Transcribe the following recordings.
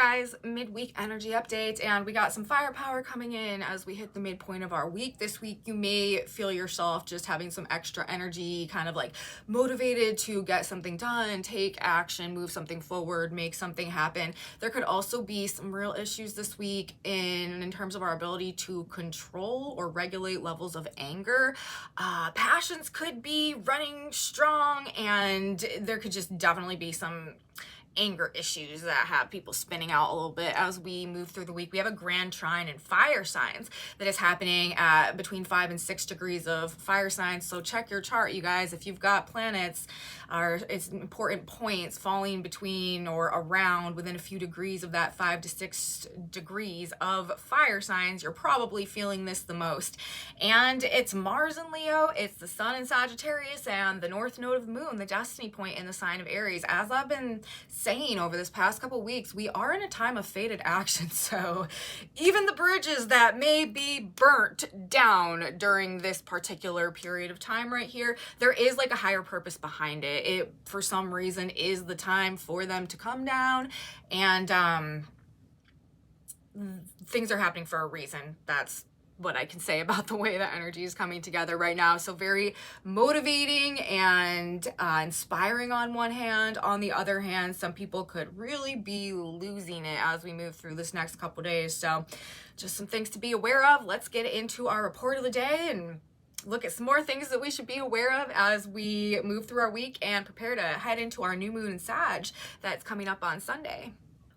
guys, midweek energy update, and we got some firepower coming in as we hit the midpoint of our week. This week you may feel yourself just having some extra energy, kind of like motivated to get something done, take action, move something forward, make something happen. There could also be some real issues this week in terms of our ability to control or regulate levels of anger. Passions could be running strong, and there could just definitely be some anger issues that have people spinning out a little bit as we move through the week. We have a grand trine in fire signs that is happening at between 5 and 6 degrees of fire signs. So check your chart, you guys. If you've got planets or it's important points falling between or around within a few degrees of that 5 to 6 degrees of fire signs, you're probably feeling this the most. And it's Mars in Leo, it's the Sun in Sagittarius, and the North Node of the Moon, the destiny point in the sign of Aries. As I've been saying over this past couple weeks, we are in a time of fated action. So even the bridges that may be burnt down during this particular period of time right here, there is like a higher purpose behind it. It for some reason is the time for them to come down, and things are happening for a reason. That's what I can say about the way that energy is coming together right now. So very motivating and inspiring on one hand. On the other hand, some people could really be losing it as we move through this next couple days. So just some things to be aware of. Let's get into our report of the day and look at some more things that we should be aware of as we move through our week and prepare to head into our new moon in Sag that's coming up on Sunday.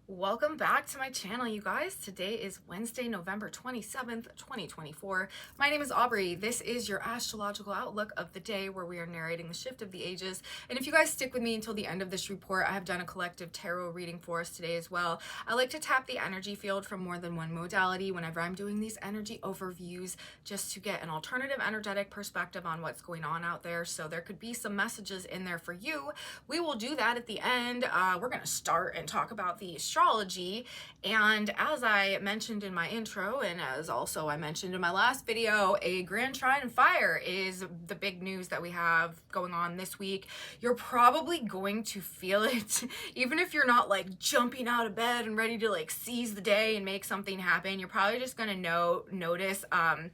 Welcome back to my channel, you guys. Today is Wednesday, November 27th, 2024. My name is Aubrey. This is your astrological outlook of the day where we are narrating the shift of the ages. And if you guys stick with me until the end of this report, I have done a collective tarot reading for us today as well. I like to tap the energy field from more than one modality whenever I'm doing these energy overviews, just to get an alternative energetic perspective on what's going on out there. So there could be some messages in there for you. We will do that at the end. We're going to start and talk about the astrology, and as I mentioned in my intro, and as also I mentioned in my last video, a grand trine in fire is the big news that we have going on this week. You're probably going to feel it even if you're not like jumping out of bed and ready to like seize the day and make something happen. You're probably just going to notice an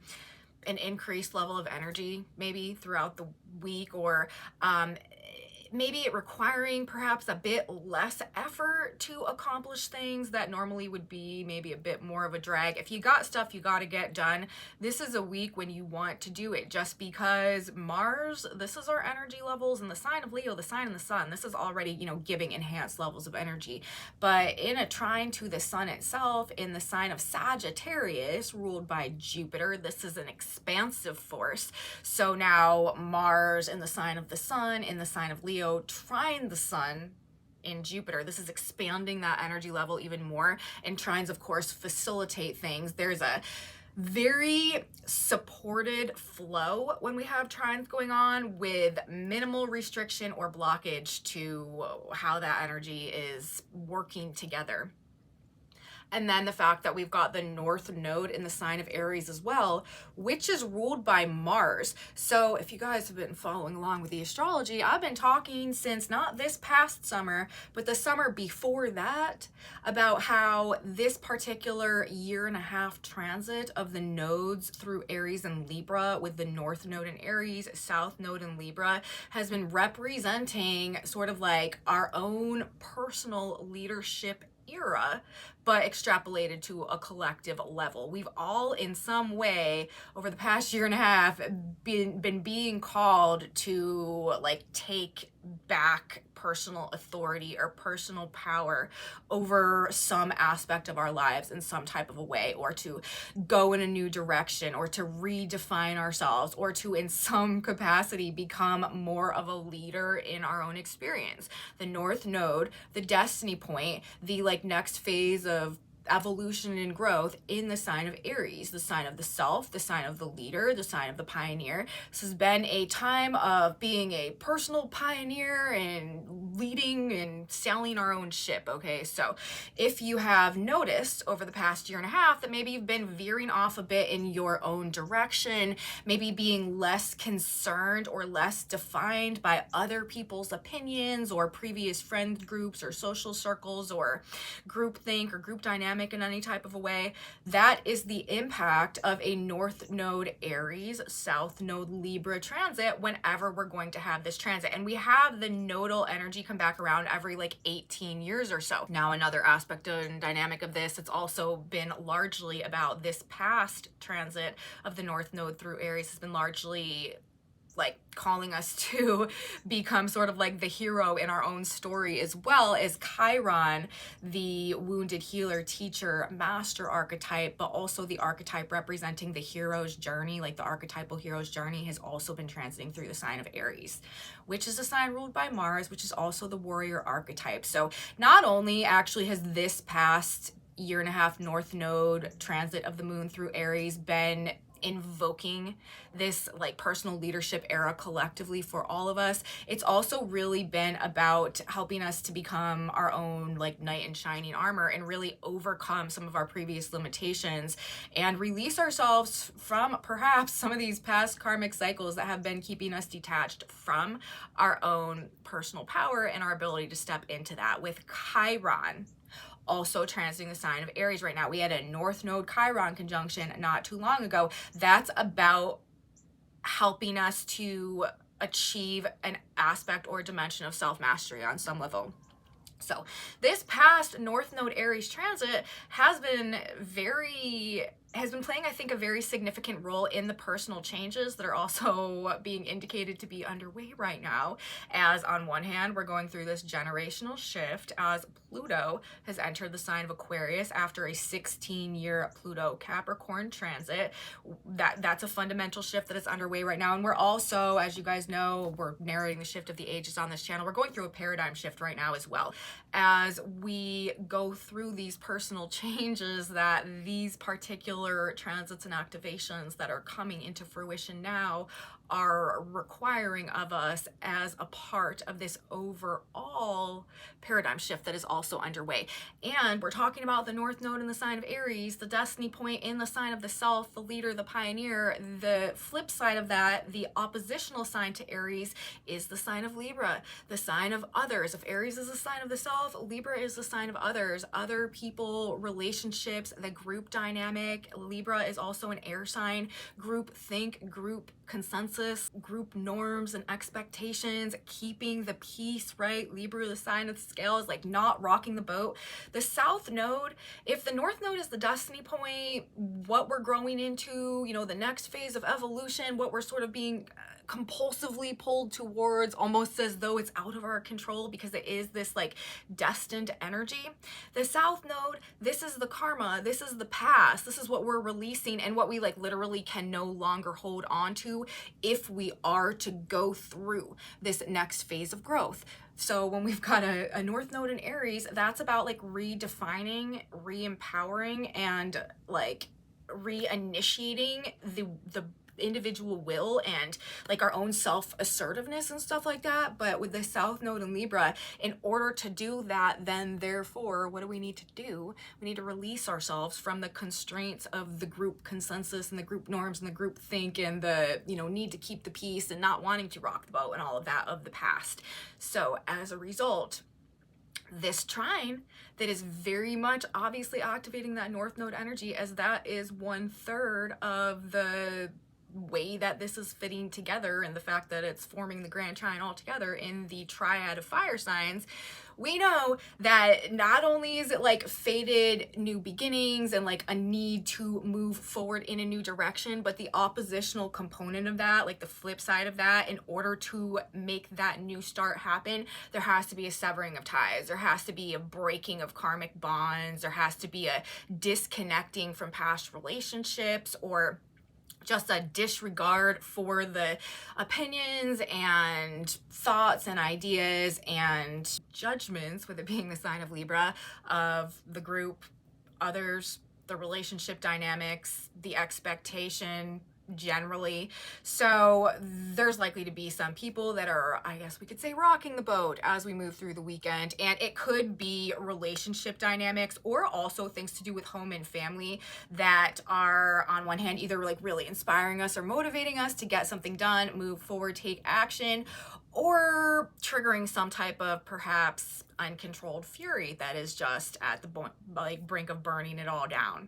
increased level of energy maybe throughout the week, or maybe it requiring perhaps a bit less effort to accomplish things that normally would be maybe a bit more of a drag. If you got stuff you got to get done, this is a week when you want to do it, just because Mars, this is our energy levels in the sign of Leo, the sign of the sun. This is already, you know, giving enhanced levels of energy. But in a trine to the sun itself, in the sign of Sagittarius, ruled by Jupiter, this is an expansive force. So now Mars in the sign of the sun, in the sign of Leo, trine the sun in Jupiter. This is expanding that energy level even more. And trines, of course, facilitate things. There's a very supported flow when we have trines going on, with minimal restriction or blockage to how that energy is working together. And then the fact that we've got the North Node in the sign of Aries as well, which is ruled by Mars. So if you guys have been following along with the astrology, I've been talking since not this past summer, but the summer before that, about how this particular year-and-a-half transit of the nodes through Aries and Libra, with the North Node in Aries, South Node in Libra, has been representing sort of like our own personal leadership era, but extrapolated to a collective level. We've all in some way over the past year and a half been being called to like take back personal authority or personal power over some aspect of our lives in some type of a way, or to go in a new direction, or to redefine ourselves, or to in some capacity become more of a leader in our own experience. The North Node, the destiny point, the like next phase of evolution and growth in the sign of Aries, the sign of the self, the sign of the leader, the sign of the pioneer. This has been a time of being a personal pioneer and leading and sailing our own ship, okay? So if you have noticed over the past year and a half that maybe you've been veering off a bit in your own direction, maybe being less concerned or less defined by other people's opinions or previous friend groups or social circles or groupthink or group dynamic in any type of a way, that is the impact of a North Node Aries, South Node Libra transit whenever we're going to have this transit. And we have the nodal energy come back around every like 18 years or so. Now, another aspect and dynamic of this, it's also been largely about this past transit of the North Node through Aries has been largely like calling us to become sort of like the hero in our own story, as well as Chiron, the wounded healer, teacher, master archetype, but also the archetype representing the hero's journey, like the archetypal hero's journey, has also been transiting through the sign of Aries, which is a sign ruled by Mars, which is also the warrior archetype. So not only actually has this past year and a half North Node transit of the moon through Aries been invoking this like personal leadership era collectively for all of us, it's also really been about helping us to become our own like knight in shining armor and really overcome some of our previous limitations and release ourselves from perhaps some of these past karmic cycles that have been keeping us detached from our own personal power and our ability to step into that. With Chiron also transiting the sign of Aries right now, we had a North Node Chiron conjunction not too long ago. That's about helping us to achieve an aspect or dimension of self-mastery on some level. So this past North Node Aries transit has been playing, I think, a very significant role in the personal changes that are also being indicated to be underway right now. As on one hand, we're going through this generational shift as Pluto has entered the sign of Aquarius after a 16-year Pluto Capricorn transit. That's a fundamental shift that is underway right now. And we're also, as you guys know, we're narrating the shift of the ages on this channel. We're going through a paradigm shift right now as well, as we go through these personal changes that these particular transits and activations that are coming into fruition now are requiring of us as a part of this overall paradigm shift that is also underway. And we're talking about the North Node in the sign of Aries, the destiny point in the sign of the self, the leader, the pioneer. The flip side of that, the oppositional sign to Aries, is the sign of Libra, the sign of others. If Aries is the sign of the self, Libra is the sign of others, other people, relationships, the group dynamic. Libra is also an air sign. Group think, group consensus, group norms and expectations, keeping the peace, right? Libra, the sign of the scales, like not rocking the boat. The South Node, if the North Node is the destiny point, what we're growing into, you know, the next phase of evolution, what we're sort of being compulsively pulled towards, almost as though it's out of our control because it is this like destined energy. The South Node, this is the karma, this is the past, this is what we're releasing and what we like literally can no longer hold on to if we are to go through this next phase of growth. So when we've got a North Node in Aries, that's about like redefining, re-empowering, and like reinitiating the individual will and like our own self-assertiveness and stuff like that. But with the South Node in Libra, in order to do that, then therefore, what do we need to do? We need to release ourselves from the constraints of the group consensus and the group norms and the group think and the, you know, need to keep the peace and not wanting to rock the boat and all of that of the past. So as a result, this trine that is very much obviously activating that North Node energy, as that is 1/3 of the way that this is fitting together and the fact that it's forming the grand trine all together in the triad of fire signs. We know that not only is it like fated new beginnings and like a need to move forward in a new direction, but the oppositional component of that, like the flip side of that, in order to make that new start happen, there has to be a severing of ties. There has to be a breaking of karmic bonds. There has to be a disconnecting from past relationships, or just a disregard for the opinions and thoughts and ideas and judgments, with it being the sign of Libra, of the group, others, the relationship dynamics, the expectation generally. So there's likely to be some people that are, I guess we could say, rocking the boat as we move through the weekend. And it could be relationship dynamics or also things to do with home and family that are, on one hand, either like really inspiring us or motivating us to get something done, move forward, take action, or triggering some type of perhaps uncontrolled fury that is just at the brink of burning it all down.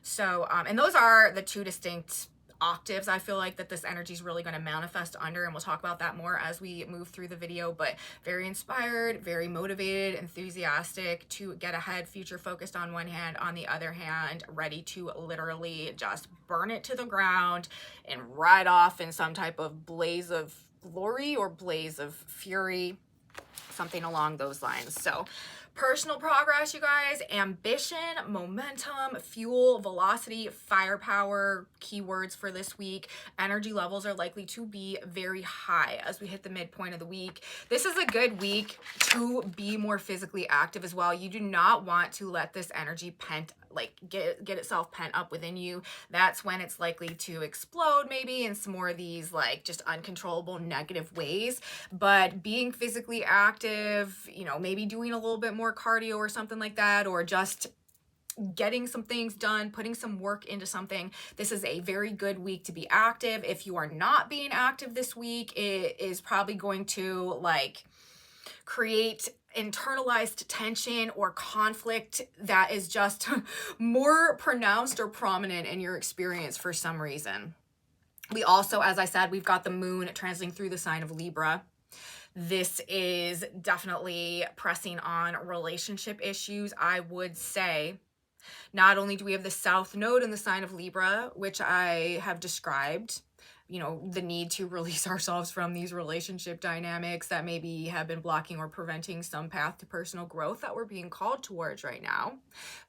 So, and those are the two distinct octaves I feel like that this energy is really going to manifest under, and we'll talk about that more as we move through the video. But very inspired, very motivated, enthusiastic to get ahead, future focused on one hand, on the other hand ready to literally just burn it to the ground and ride off in some type of blaze of glory or blaze of fury, something along those lines. So personal progress, you guys, ambition, momentum, fuel, velocity, firepower, keywords for this week. Energy levels are likely to be very high as we hit the midpoint of the week. This is a good week to be more physically active as well. You do not want to let this energy get itself pent up within you. That's when it's likely to explode maybe in some more of these like just uncontrollable negative ways. But being physically active, you know, maybe doing a little bit more cardio or something like that, or just getting some things done, putting some work into something. This is a very good week to be active. If you are not being active this week, it is probably going to like create internalized tension or conflict that is just more pronounced or prominent in your experience for some reason. We also, as I said, we've got the moon transiting through the sign of Libra. This is definitely pressing on relationship issues, I would say. Not only do we have the South Node in the sign of Libra, which I have described, you know, the need to release ourselves from these relationship dynamics that maybe have been blocking or preventing some path to personal growth that we're being called towards right now.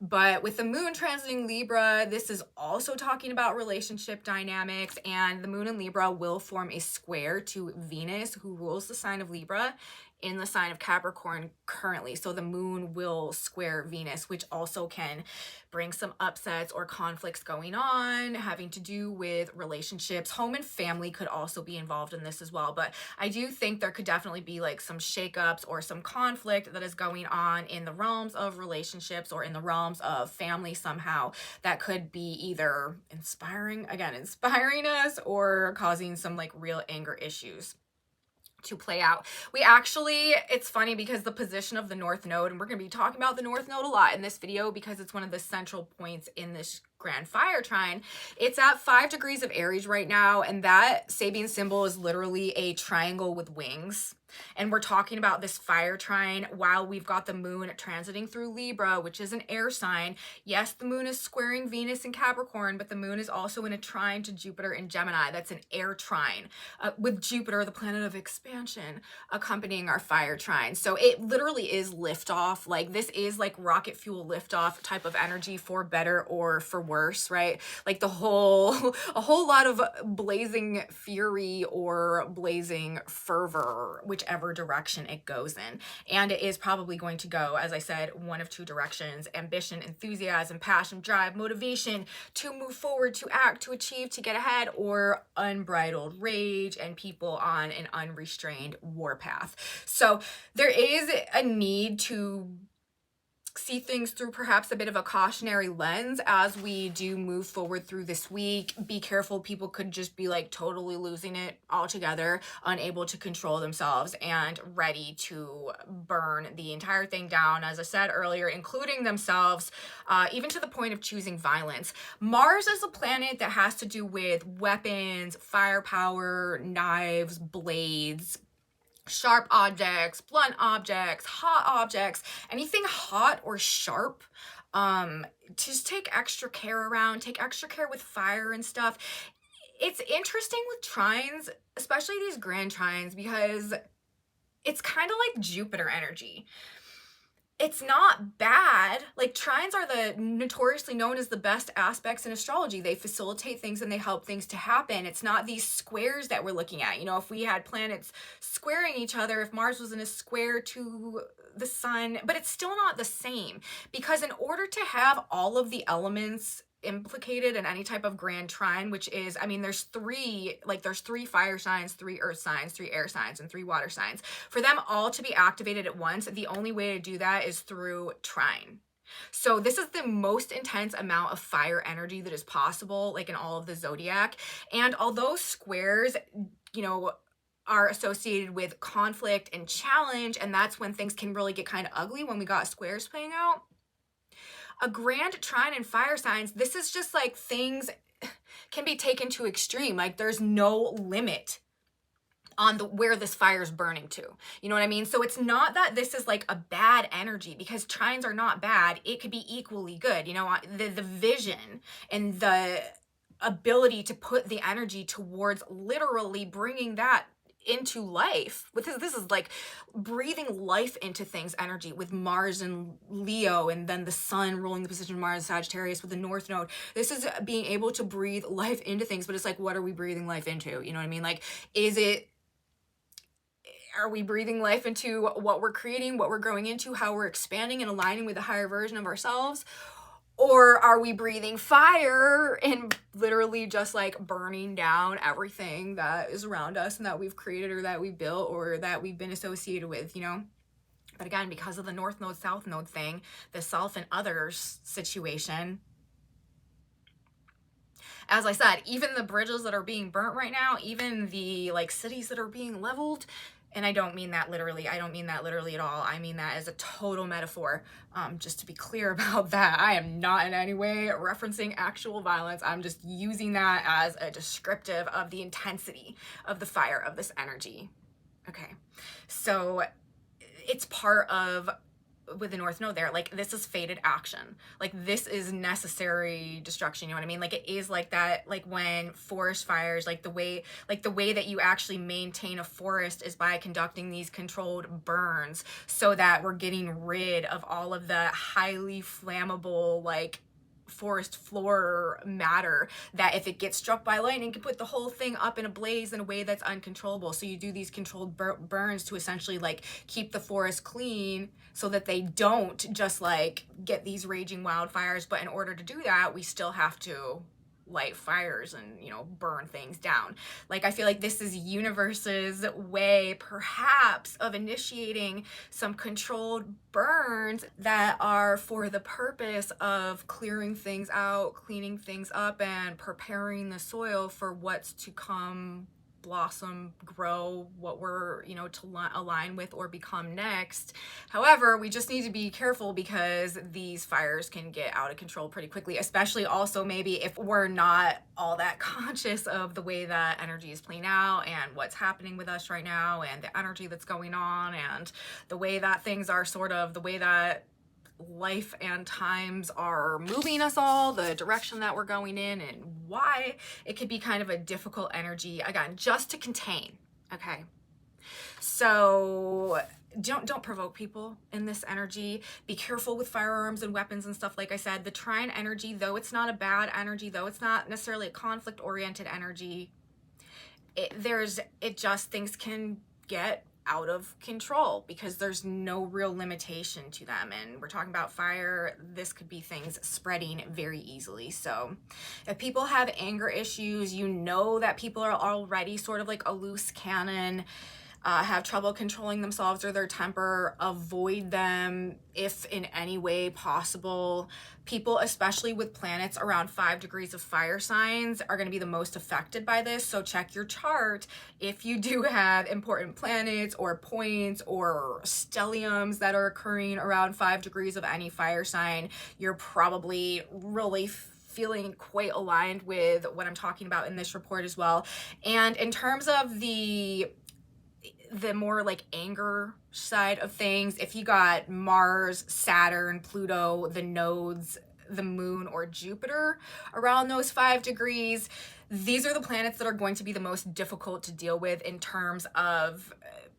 But with the moon transiting Libra, this is also talking about relationship dynamics, and the moon in Libra will form a square to Venus, who rules the sign of Libra, in the sign of Capricorn currently. So the moon will square Venus, which also can bring some upsets or conflicts going on, having to do with relationships. Home and family could also be involved in this as well. But I do think there could definitely be like some shakeups or some conflict that is going on in the realms of relationships or in the realms of family somehow that could be either inspiring us or causing some like real anger issues to play out. We actually, it's funny because the position of the North Node, and we're going to be talking about the North Node a lot in this video because it's one of the central points in this grand fire trine. It's at 5 degrees of Aries right now, and that Sabian symbol is literally a triangle with wings. And we're talking about this fire trine while we've got the moon transiting through Libra, which is an air sign. Yes, the moon is squaring Venus in Capricorn, but the moon is also in a trine to Jupiter in Gemini. That's an air trine with Jupiter, the planet of expansion, accompanying our fire trine. So it literally is liftoff. Like this is like rocket fuel liftoff type of energy, for better or for worse, right? Like a whole lot of blazing fury or blazing fervor, whichever direction it goes in. And it is probably going to go, as I said, one of two directions: ambition, enthusiasm, passion, drive, motivation to move forward, to act, to achieve, to get ahead, or unbridled rage and people on an unrestrained warpath. So there is a need to see things through perhaps a bit of a cautionary lens as we do move forward through this week. Be careful, people could just be like totally losing it altogether, unable to control themselves and ready to burn the entire thing down, as I said earlier, including themselves, even to the point of choosing violence. Mars is a planet that has to do with weapons, firepower, knives, blades, sharp objects, blunt objects, hot objects, anything hot or sharp. Just take extra care around, take extra care with fire and stuff. It's interesting with trines, especially these grand trines, because it's kind of like Jupiter energy. it's not bad. Like, trines are the notoriously known as the best aspects in astrology. They facilitate things and they help things to happen. It's not these squares that we're looking at. You know, if we had planets squaring each other, if Mars was in a square to the sun, but it's still not the same, because in order to have all of the elements implicated in any type of grand trine, which is, I mean, there's three fire signs, 3 earth signs, 3 air signs, and 3 water signs. For them all to be activated at once, the only way to do that is through trine. So this is the most intense amount of fire energy that is possible, like in all of the zodiac. And although squares, you know, are associated with conflict and challenge, and that's when things can really get kind of ugly, when we got squares playing out, a grand trine in fire signs, this is just like things can be taken to extreme. Like, there's no limit on where this fire is burning to. You know what I mean? So it's not that this is like a bad energy, because trines are not bad. It could be equally good. You know, the vision and the ability to put the energy towards literally bringing that into life. With this is like breathing life into things energy, with Mars and Leo, and then the sun ruling the position of Mars Sagittarius with the North Node. This is being able to breathe life into things, but it's like, what are we breathing life into? You know what I mean? Like, are we breathing life into what we're creating, what we're growing into, how we're expanding and aligning with a higher version of ourselves? Or are we breathing fire and literally just like burning down everything that is around us and that we've created or that we've built or that we've been associated with, you know? But again, because of the North Node, South Node thing, the self and others situation, as I said, even the bridges that are being burnt right now, even the like cities that are being leveled, and I don't mean that literally. I don't mean that literally at all. I mean that as a total metaphor. Just to be clear about that, I am not in any way referencing actual violence. I'm just using that as a descriptive of the intensity of the fire of this energy. Okay, so it's part of, with the North Node there, like, this is fated action. Like, this is necessary destruction, you know what I mean? Like, it is like that, like when forest fires, like the way that you actually maintain a forest is by conducting these controlled burns, so that we're getting rid of all of the highly flammable, like, forest floor matter that if it gets struck by lightning can put the whole thing up in a blaze in a way that's uncontrollable. So you do these controlled burns to essentially like keep the forest clean, so that they don't just like get these raging wildfires. But in order to do that, we still have to light fires and, you know, burn things down. Like, I feel like this is universe's way perhaps of initiating some controlled burns that are for the purpose of clearing things out, cleaning things up, and preparing the soil for what's to come, blossom, grow, what we're, you know, to align with or become next. However, we just need to be careful, because these fires can get out of control pretty quickly, especially also maybe if we're not all that conscious of the way that energy is playing out and what's happening with us right now and the energy that's going on and the way that things are sort of, the way that life and times are moving us all, the direction that we're going in, and why it could be kind of a difficult energy, again, just to contain. Okay, so don't provoke people in this energy. Be careful with firearms and weapons and stuff. Like I said, the trine energy, though it's not a bad energy, though it's not necessarily a conflict oriented energy, things can get out of control because there's no real limitation to them. And we're talking about fire, this could be things spreading very easily. So if people have anger issues, you know that people are already sort of like a loose cannon, have trouble controlling themselves or their temper, avoid them if in any way possible. People, especially with planets around 5 degrees of fire signs, are going to be the most affected by this. So check your chart. If you do have important planets or points or stelliums that are occurring around 5 degrees of any fire sign, you're probably really feeling quite aligned with what I'm talking about in this report as well. And in terms of the more like anger side of things, if you got Mars, Saturn, Pluto, the nodes, the moon, or Jupiter around those 5 degrees, these are the planets that are going to be the most difficult to deal with in terms of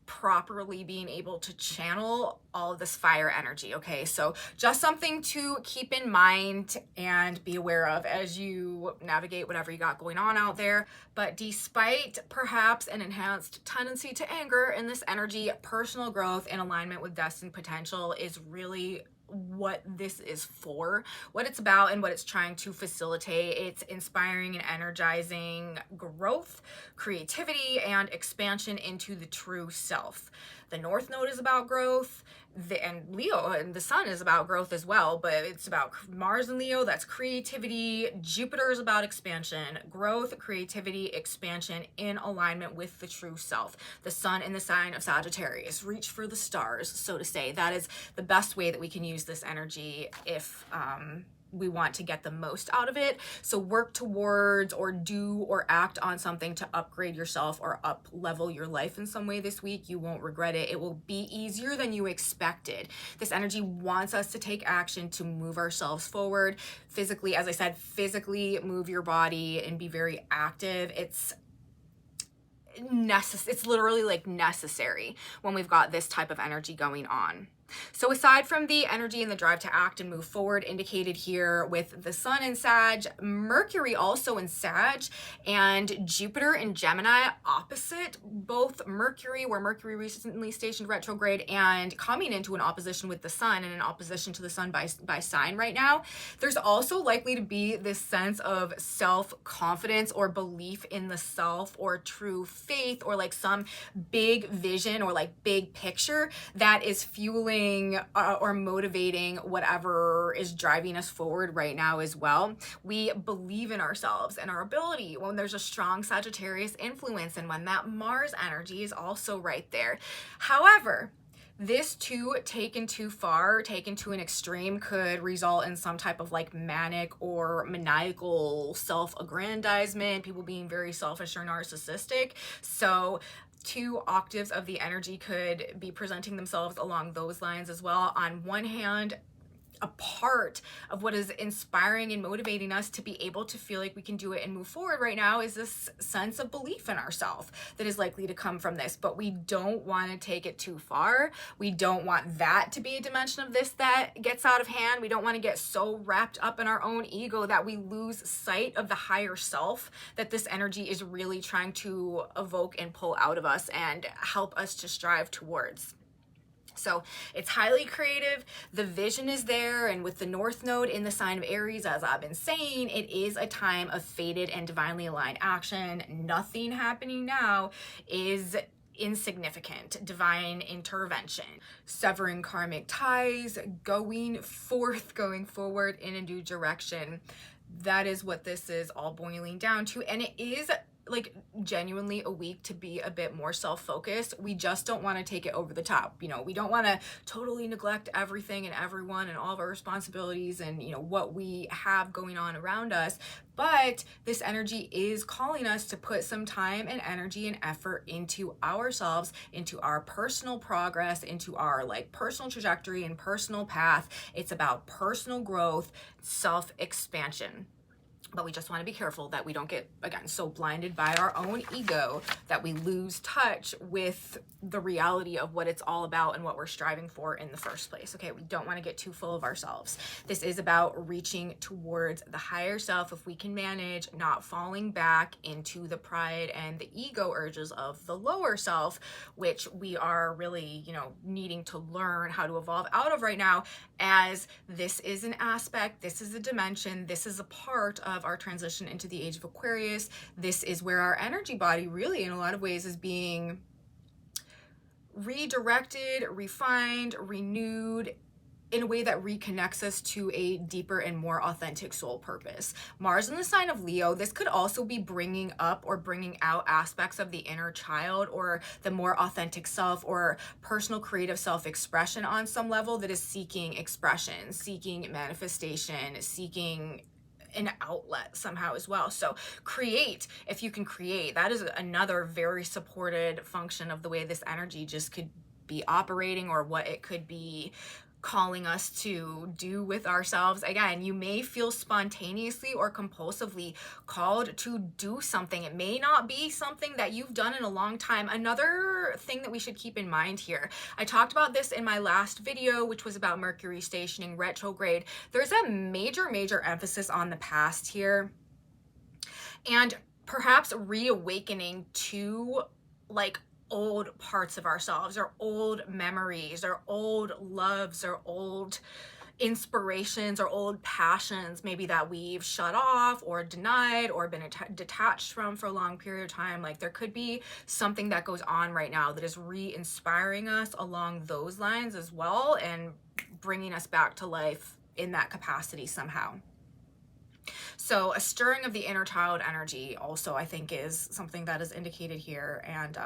properly being able to channel all of this fire energy. Okay, so just something to keep in mind and be aware of as you navigate whatever you got going on out there. But despite perhaps an enhanced tendency to anger in this energy, personal growth in alignment with destined potential is really what this is for, what it's about, and what it's trying to facilitate. It's inspiring and energizing growth, creativity, and expansion into the true self. The North Node is about growth, and Leo and the Sun is about growth as well, but it's about Mars and Leo, that's creativity. Jupiter is about expansion, growth, creativity, expansion in alignment with the true self. The Sun in the sign of Sagittarius, reach for the stars, so to say. That is the best way that we can use this energy if we want to get the most out of it. So work towards or do or act on something to upgrade yourself or up level your life in some way this week. You won't regret it. It will be easier than you expected. This energy wants us to take action to move ourselves forward physically. As I said, physically move your body and be very active. It's literally like necessary when we've got this type of energy going on. So aside from the energy and the drive to act and move forward indicated here with the Sun in Sag, Mercury also in Sag, and Jupiter in Gemini opposite both Mercury, where Mercury recently stationed retrograde, and coming into an opposition with the Sun and an opposition to the Sun by sign right now. There's also likely to be this sense of self-confidence or belief in the self or true faith or like some big vision or like big picture that is fueling or motivating whatever is driving us forward right now as well. We believe in ourselves and our ability when there's a strong Sagittarius influence and when that Mars energy is also right there. However, this too, taken too far, taken to an extreme, could result in some type of like manic or maniacal self-aggrandizement, people being very selfish or narcissistic. So 2 octaves of the energy could be presenting themselves along those lines as well. On one hand, a part of what is inspiring and motivating us to be able to feel like we can do it and move forward right now is this sense of belief in ourselves that is likely to come from this. But we don't want to take it too far. We don't want that to be a dimension of this that gets out of hand. We don't want to get so wrapped up in our own ego that we lose sight of the higher self that this energy is really trying to evoke and pull out of us and help us to strive towards. So it's highly creative, the vision is there, and with the North Node in the sign of Aries, as I've been saying, it is a time of fated and divinely aligned action. Nothing happening now is insignificant. Divine intervention, severing karmic ties, going forward in a new direction. That is what this is all boiling down to, and it is like genuinely a week to be a bit more self-focused. We just don't want to take it over the top. You know, we don't want to totally neglect everything and everyone and all of our responsibilities and, you know, what we have going on around us. But this energy is calling us to put some time and energy and effort into ourselves, into our personal progress, into our like personal trajectory and personal path. It's about personal growth, self-expansion. But we just want to be careful that we don't get, again, so blinded by our own ego that we lose touch with the reality of what it's all about and what we're striving for in the first place. Okay, we don't want to get too full of ourselves. This is about reaching towards the higher self if we can manage, not falling back into the pride and the ego urges of the lower self, which we are really, you know, needing to learn how to evolve out of right now, as this is an aspect, this is a dimension, this is a part of our transition into the age of Aquarius. This is where our energy body really in a lot of ways is being redirected, refined, renewed in a way that reconnects us to a deeper and more authentic soul purpose. Mars in the sign of Leo, this could also be bringing up or bringing out aspects of the inner child or the more authentic self or personal creative self-expression on some level that is seeking expression, seeking manifestation, seeking an outlet somehow as well. So create, if you can create, that is another very supported function of the way this energy just could be operating or what it could be calling us to do with ourselves. Again, you may feel spontaneously or compulsively called to do something. It may not be something that you've done in a long time. Another thing that we should keep in mind here, I talked about this in my last video, which was about Mercury stationing retrograde. There's a major emphasis on the past here, and perhaps reawakening to like old parts of ourselves, or old memories, or old loves, or old inspirations, or old passions maybe that we've shut off or denied or been detached from for a long period of time. Like there could be something that goes on right now that is re-inspiring us along those lines as well, and bringing us back to life in that capacity somehow. So a stirring of the inner child energy also, I think, is something that is indicated here, and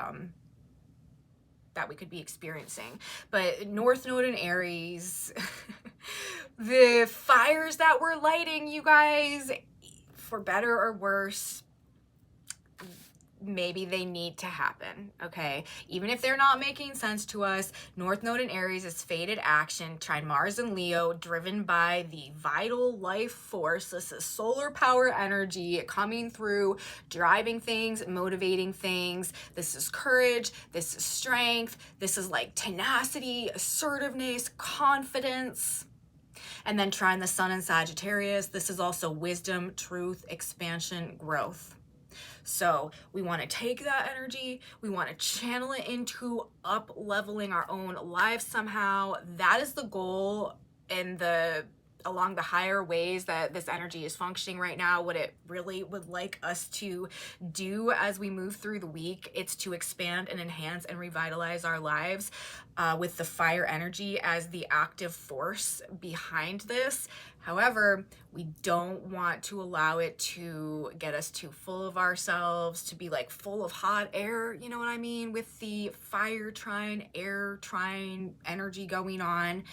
that we could be experiencing. But North Node in Aries, the fires that we're lighting, you guys, for better or worse, maybe they need to happen, okay? Even if they're not making sense to us, North Node in Aries is fated action, trine Mars and Leo, driven by the vital life force. This is solar power energy coming through, driving things, motivating things. This is courage, this is strength, this is like tenacity, assertiveness, confidence. And then trine the Sun in Sagittarius. This is also wisdom, truth, expansion, growth. So we want to take that energy, we want to channel it into up leveling our own lives somehow. That is the goal, in along the higher ways that this energy is functioning right now. What it really would like us to do as we move through the week, it's to expand and enhance and revitalize our lives with the fire energy as the active force behind this. However, we don't want to allow it to get us too full of ourselves, to be like full of hot air, you know what I mean, with the fire trine, air trine energy going on.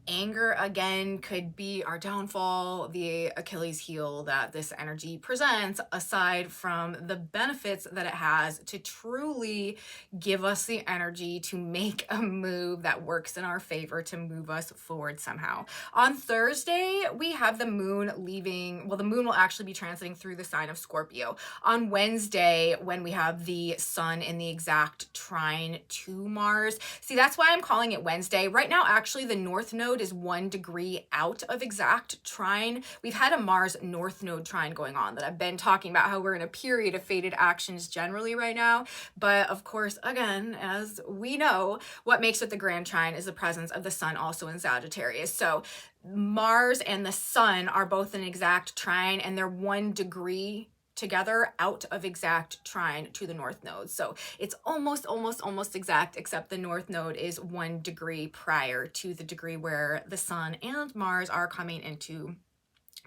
Anger, again, could be our downfall, the Achilles heel that this energy presents, aside from the benefits that it has to truly give us the energy to make a move that works in our favor to move us forward somehow. On Thursday, we have the moon leaving, well, the moon will actually be transiting through the sign of Scorpio. On Wednesday, when we have the sun in the exact trine to Mars. See, that's why I'm calling it Wednesday. Right now, actually, the North Node is 1 degree out of exact trine. We've had a Mars North Node trine going on that I've been talking about, how we're in a period of fated actions generally right now. But of course, again, as we know, what makes it the grand trine is the presence of the sun also in Sagittarius. So Mars and the sun are both in exact trine, and they're 1 degree together out of exact trine to the North Node. So it's almost exact, except the North Node is 1 degree prior to the degree where the sun and Mars are coming into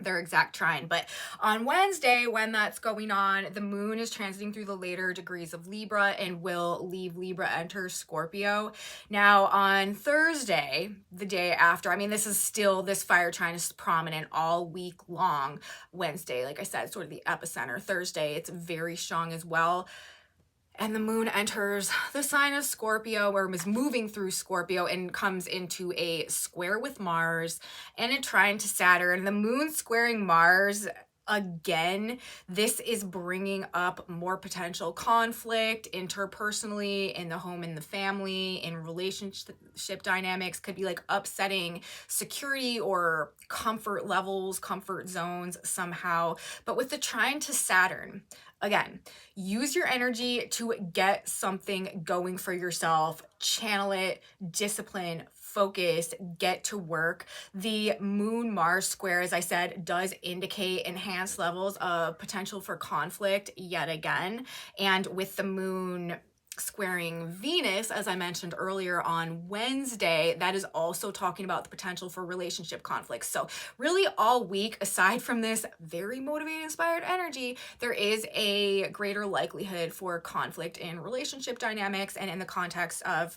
their exact trine. But on Wednesday, when that's going on, the moon is transiting through the later degrees of Libra and will leave Libra, enter Scorpio. Now on Thursday, the day after, I mean, this fire trine is prominent all week long. Wednesday, like I said, sort of the epicenter. Thursday, it's very strong as well. And the moon enters the sign of Scorpio, or is moving through Scorpio, and comes into a square with Mars and a trine to Saturn. The moon squaring Mars, again, this is bringing up more potential conflict interpersonally, in the home, in the family, in relationship dynamics. Could be like upsetting security or comfort levels, comfort zones somehow. But with the trine to Saturn, again, use your energy to get something going for yourself, channel it, discipline, focus, get to work. The moon Mars square, as I said, does indicate enhanced levels of potential for conflict yet again. And with the moon squaring Venus, as I mentioned earlier on Wednesday, that is also talking about the potential for relationship conflicts. So really all week, aside from this very motivated, inspired energy, there is a greater likelihood for conflict in relationship dynamics and in the context of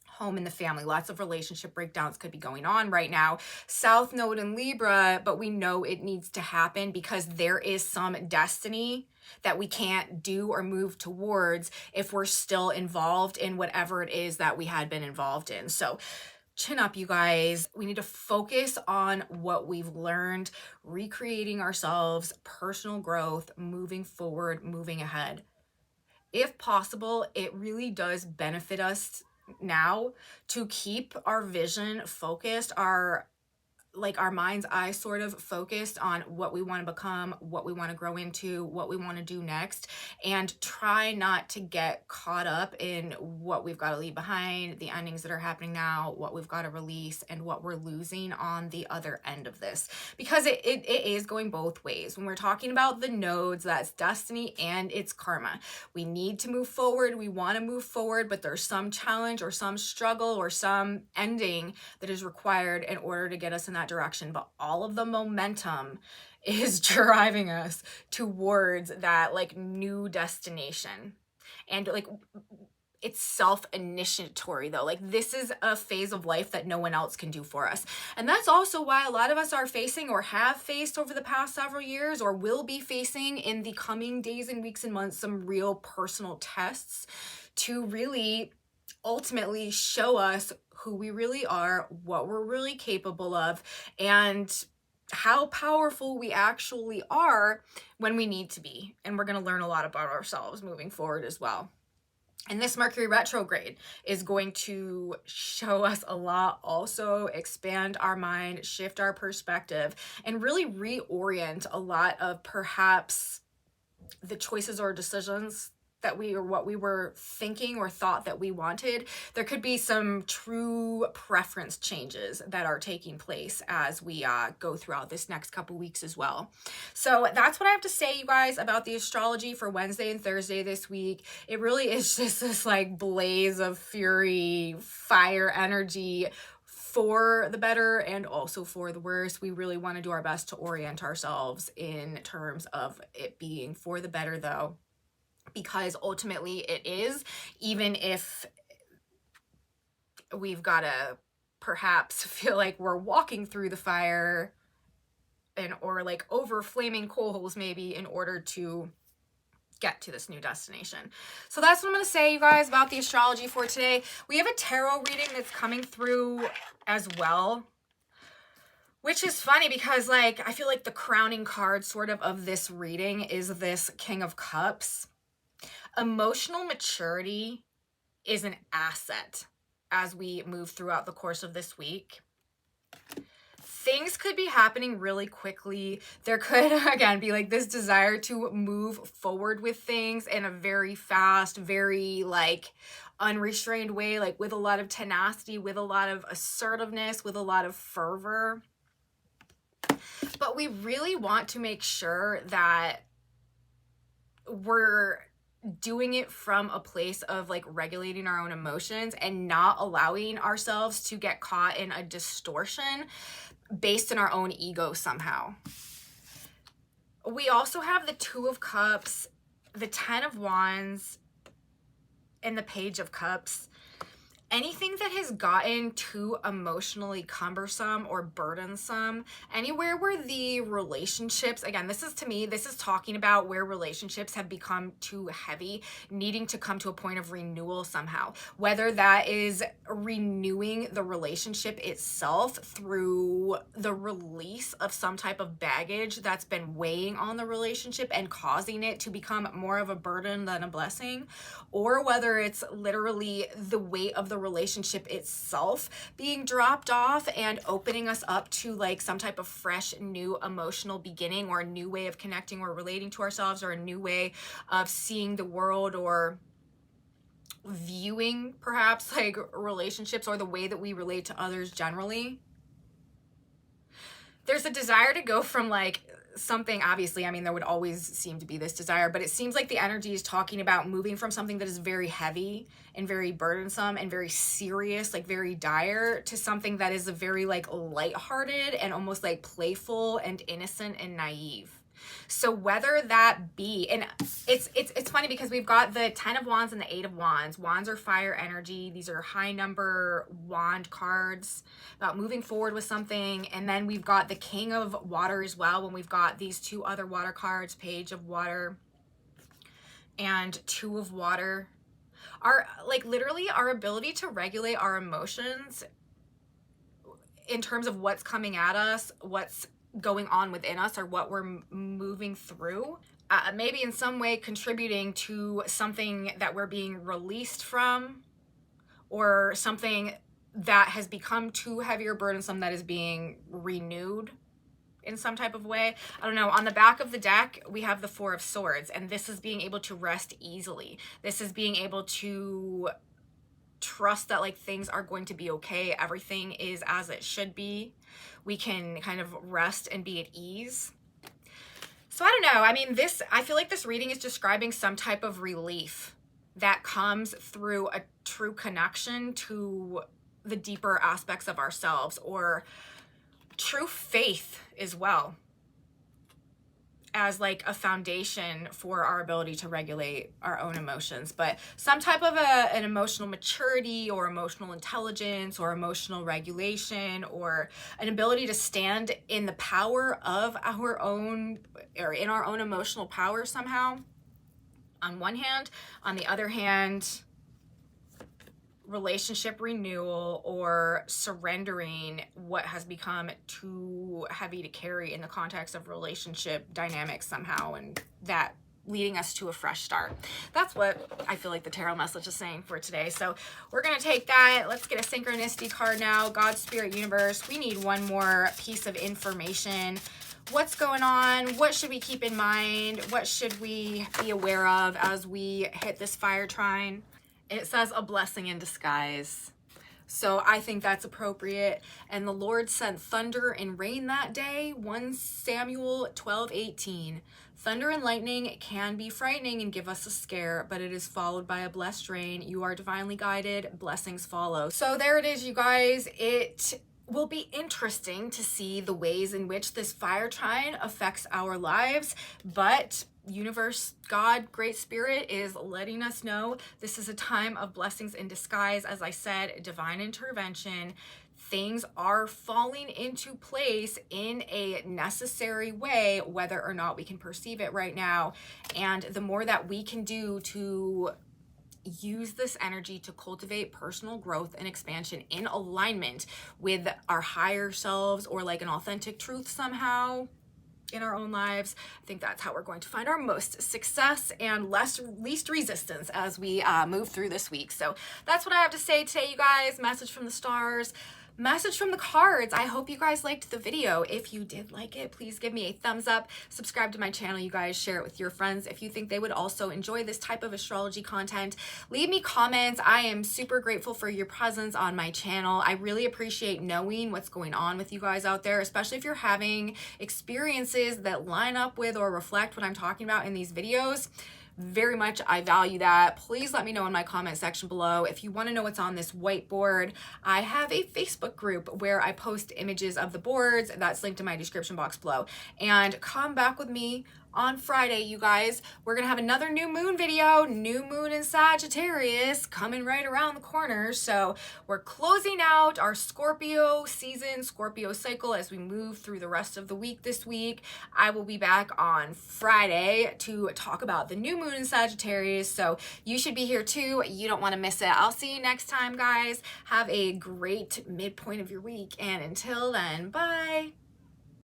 home and the family. Lots of relationship breakdowns could be going on right now. South Node in Libra, but we know it needs to happen because there is some destiny that we can't do or move towards if we're still involved in whatever it is that we had been involved in. So chin up, you guys. We need to focus on what we've learned, recreating ourselves, personal growth, moving forward, moving ahead. If possible, it really does benefit us now to keep our vision focused, our mind's eye sort of focused on what we want to become, what we want to grow into, what we want to do next, and try not to get caught up in what we've got to leave behind, the endings that are happening now, what we've got to release, and what we're losing on the other end of this. Because it is going both ways. When we're talking about the nodes, that's destiny and it's karma. We need to move forward. We want to move forward, but there's some challenge or some struggle or some ending that is required in order to get us in that direction. But all of the momentum is driving us towards that like new destination. And like it's self-initiatory though. Like this is a phase of life that no one else can do for us. And that's also why a lot of us are facing or have faced over the past several years or will be facing in the coming days and weeks and months some real personal tests to really ultimately show us who we really are, what we're really capable of, and how powerful we actually are when we need to be. And we're going to learn a lot about ourselves moving forward as well. And this Mercury retrograde is going to show us a lot, also expand our mind, shift our perspective, and really reorient a lot of perhaps the choices or decisions that what we were thinking or thought that we wanted. There could be some true preference changes that are taking place as we go throughout this next couple weeks as well. So that's what I have to say, you guys, about the astrology for Wednesday and Thursday this week. It really is just this like blaze of fury, fire energy, for the better and also for the worse. We really want to do our best to orient ourselves in terms of it being for the better though, because ultimately it is, even if we've got to perhaps feel like we're walking through the fire and or like over flaming coals maybe in order to get to this new destination. So that's what I'm going to say, you guys, about the astrology for today. We have a tarot reading that's coming through as well, which is funny because like I feel like the crowning card sort of this reading is this King of Cups. Emotional maturity is an asset as we move throughout the course of this week. Things could be happening really quickly. There could, again, be like this desire to move forward with things in a very fast, very like unrestrained way, like with a lot of tenacity, with a lot of assertiveness, with a lot of fervor. But we really want to make sure that we're doing it from a place of like regulating our own emotions and not allowing ourselves to get caught in a distortion based in our own ego somehow. We also have the Two of Cups, the Ten of Wands, and the Page of Cups. Anything that has gotten too emotionally cumbersome or burdensome, anywhere where the relationships, again, this is to me, this is talking about where relationships have become too heavy, needing to come to a point of renewal somehow. Whether that is renewing the relationship itself through the release of some type of baggage that's been weighing on the relationship and causing it to become more of a burden than a blessing, or whether it's literally the weight of the relationship itself being dropped off and opening us up to like some type of fresh new emotional beginning or a new way of connecting or relating to ourselves or a new way of seeing the world or viewing perhaps like relationships or the way that we relate to others generally. There's a desire to go from like something, obviously, I mean, there would always seem to be this desire, but it seems like the energy is talking about moving from something that is very heavy and very burdensome and very serious, like very dire, to something that is a very like lighthearted and almost like playful and innocent and naive. So whether that be, and it's funny because we've got the Ten of Wands and the Eight of Wands. Wands are fire energy. These are high number wand cards about moving forward with something. And then we've got the King of Water as well, when we've got these two other water cards, Page of Water and Two of Water. Our, like literally our ability to regulate our emotions in terms of what's coming at us, what's going on within us, or what we're moving through. Maybe in some way contributing to something that we're being released from, or something that has become too heavy or burdensome that is being renewed in some type of way. I don't know. On the back of the deck, we have the Four of Swords, and this is being able to rest easily. This is being able to trust that like things are going to be okay. Everything is as it should be. We can kind of rest and be at ease. So I don't know. I mean, I feel like this reading is describing some type of relief that comes through a true connection to the deeper aspects of ourselves, or true faith as well, as like a foundation for our ability to regulate our own emotions. But some type of an emotional maturity, or emotional intelligence, or emotional regulation, or an ability to stand in the power of our own, or in our own emotional power somehow, on one hand. On the other hand, relationship renewal, or surrendering what has become too heavy to carry in the context of relationship dynamics somehow, and that leading us to a fresh start. That's what I feel like the tarot message is saying for today. So we're going to take that. Let's get a synchronicity card now. God, Spirit, Universe, we need one more piece of information. What's going on? What should we keep in mind? What should we be aware of as we hit this fire trine? It says a blessing in disguise. So I think that's appropriate. And the Lord sent thunder and rain that day. 1 Samuel 12:18. Thunder and lightning can be frightening and give us a scare, but it is followed by a blessed rain. You are divinely guided. Blessings follow. So there it is, you guys. It will be interesting to see the ways in which this fire trine affects our lives, but universe, God, Great Spirit is letting us know this is a time of blessings in disguise. As I said, divine intervention. Things are falling into place in a necessary way, whether or not we can perceive it right now. And the more that we can do to use this energy to cultivate personal growth and expansion in alignment with our higher selves, or like an authentic truth somehow in our own lives, I think that's how we're going to find our most success and least resistance as we move through this week. So that's what I have to say today, you guys. Message from the stars, message from the cards. I hope you guys liked the video. If you did like it, please give me a thumbs up. Subscribe to my channel, you guys. Share it with your friends if you think they would also enjoy this type of astrology content. Leave me comments. I am super grateful for your presence on my channel. I really appreciate knowing what's going on with you guys out there, especially if you're having experiences that line up with or reflect what I'm talking about in these videos. Very much I value that. Please let me know in my comment section below. If you want to know what's on this whiteboard, I have a Facebook group where I post images of the boards. That's linked in my description box below. And come back with me on Friday, you guys. We're gonna have another new moon video. New moon in Sagittarius coming right around the corner. So we're closing out our Scorpio season, Scorpio cycle, as we move through the rest of the week this week. I will be back on Friday to talk about the new moon in Sagittarius. So you should be here too. You don't want to miss it. I'll see you next time, guys. Have a great midpoint of your week. And until then, bye.